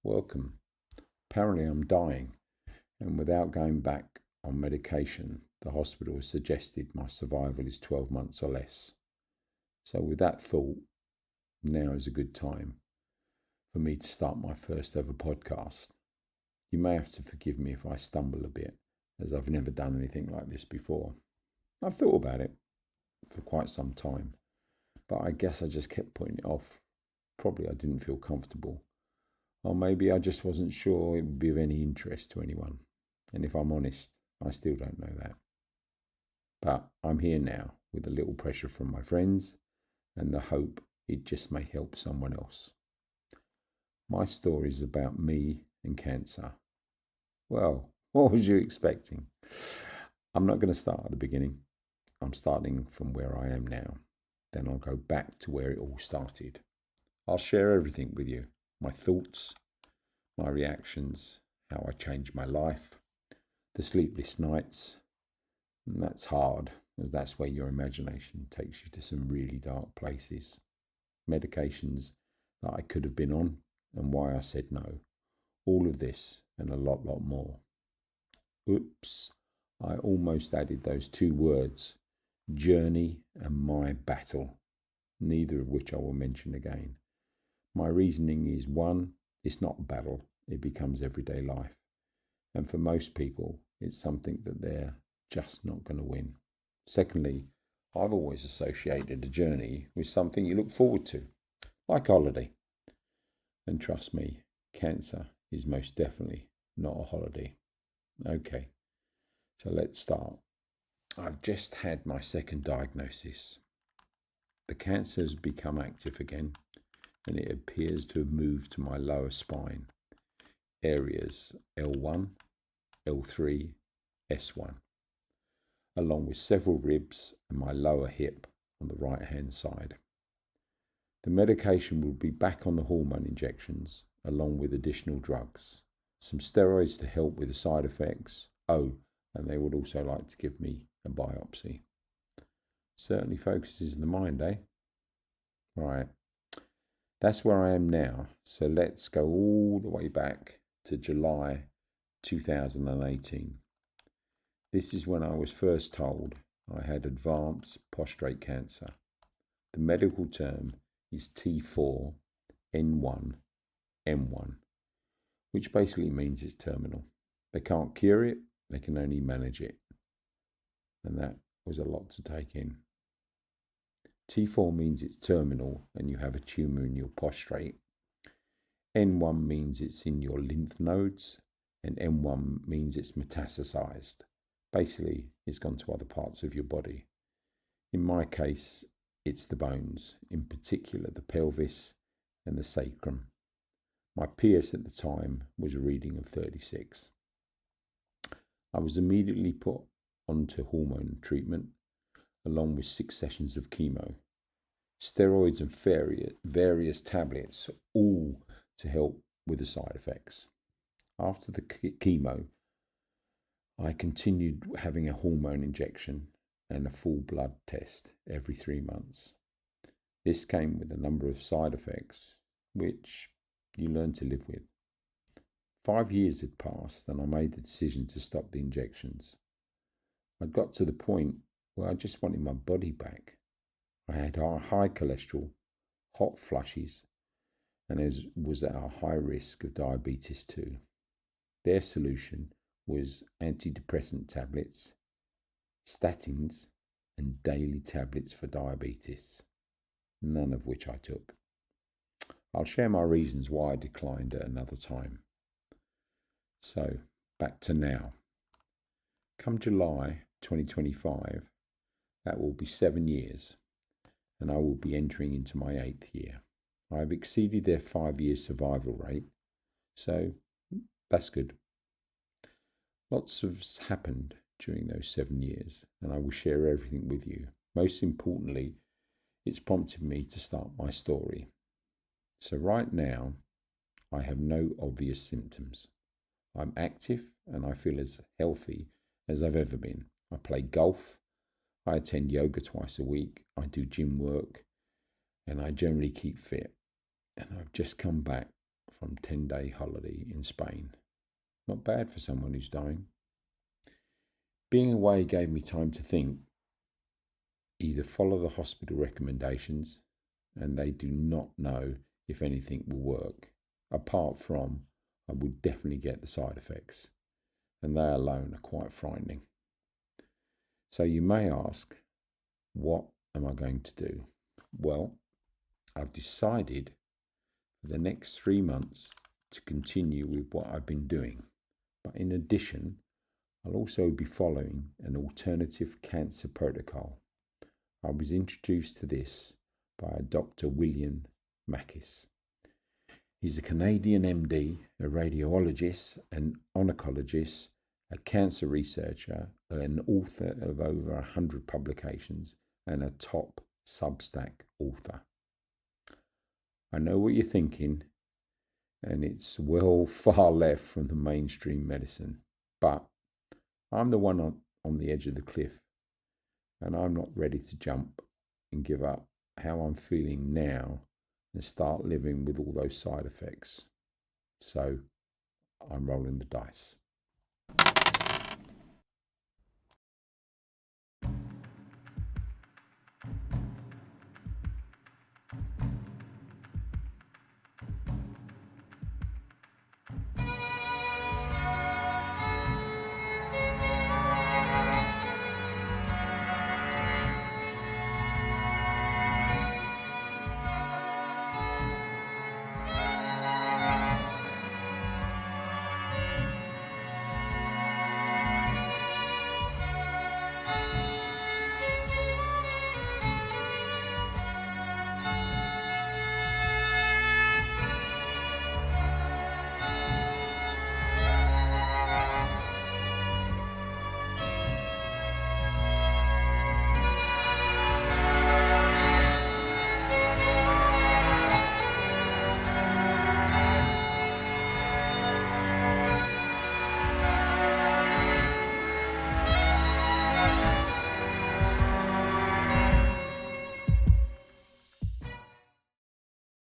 welcome. Apparently I'm dying, and without going back on medication, the hospital has suggested my survival is 12 months or less. So with that thought, now is a good time for me to start my first ever podcast. You may have to forgive me if I stumble a bit, as I've never done anything like this before. I've thought about it for quite some time, but I guess I just kept putting it off. Probably I didn't feel comfortable. Or maybe I just wasn't sure it would be of any interest to anyone. And if I'm honest, I still don't know that. But I'm here now with a little pressure from my friends and the hope it just may help someone else. My story is about me and cancer. Well, what was you expecting? I'm not going to start at the beginning. I'm starting from where I am now. Then I'll go back to where it all started. I'll share everything with you. My thoughts, my reactions, how I changed my life, the sleepless nights. And that's hard, as that's where your imagination takes you to some really dark places. Medications that I could have been on and why I said no. All of this and a lot more. Oops, I almost added those two words, journey and my battle, neither of which I will mention again. My reasoning is one, it's not a battle, it becomes everyday life. And for most people, it's something that they're just not going to win. Secondly, I've always associated a journey with something you look forward to, like a holiday. And trust me, cancer is most definitely not a holiday. Okay, so let's start. I've just had my second diagnosis. The cancer has become active again, and it appears to have moved to my lower spine, areas L1, L3, S1, along with several ribs and my lower hip on the right hand side. The medication will be back on the hormone injections, along with additional drugs, some steroids to help with the side effects. Oh, and they would also like to give me a biopsy. Certainly focuses the mind, eh? Right. That's where I am now. So let's go all the way back to July 2018. This is when I was first told I had advanced prostate cancer. The medical term is T4, N1, M1, which basically means it's terminal. They can't cure it, they can only manage it. And that was a lot to take in. T4 means it's terminal and you have a tumour in your prostate. N1 means it's in your lymph nodes, and M1 means it's metastasized. Basically, it's gone to other parts of your body. In my case, it's the bones, in particular the pelvis and the sacrum. My PS at the time was a reading of 36. I was immediately put onto hormone treatment, along with 6 sessions of chemo, steroids and various tablets, all to help with the side effects. After the chemo, I continued having a hormone injection and a full blood test every 3 months. This came with a number of side effects, which you learn to live with. 5 years had passed and I made the decision to stop the injections. I got to the point where I just wanted my body back. I had high cholesterol, hot flushes, and was at a high risk of diabetes too. Their solution was antidepressant tablets, statins, and daily tablets for diabetes, none of which I took. I'll share my reasons why I declined at another time. So, back to now. Come July 2025, that will be 7 years, and I will be entering into my 8th year. I have exceeded their 5-year survival rate, so that's good. Lots has happened during those 7 years, and I will share everything with you. Most importantly, it's prompted me to start my story. So right now, I have no obvious symptoms. I'm active and I feel as healthy as I've ever been. I play golf, I attend yoga twice a week, I do gym work, and I generally keep fit. And I've just come back from 10-day holiday in Spain. Not bad for someone who's dying. Being away gave me time to think. Either follow the hospital recommendations, and they do not know if anything will work, apart from I would definitely get the side effects, and they alone are quite frightening. So you may ask, what am I going to do? Well, I've decided for the next 3 months to continue with what I've been doing. But in addition, I'll also be following an alternative cancer protocol. I was introduced to this by Dr. William Mackis. He's a Canadian MD, a radiologist, an oncologist, a cancer researcher, an author of over 100 publications, and a top Substack author. I know what you're thinking, and it's well far left from the mainstream medicine, but I'm the one on the edge of the cliff, and I'm not ready to jump and give up how I'm feeling now and start living with all those side effects. So I'm rolling the dice.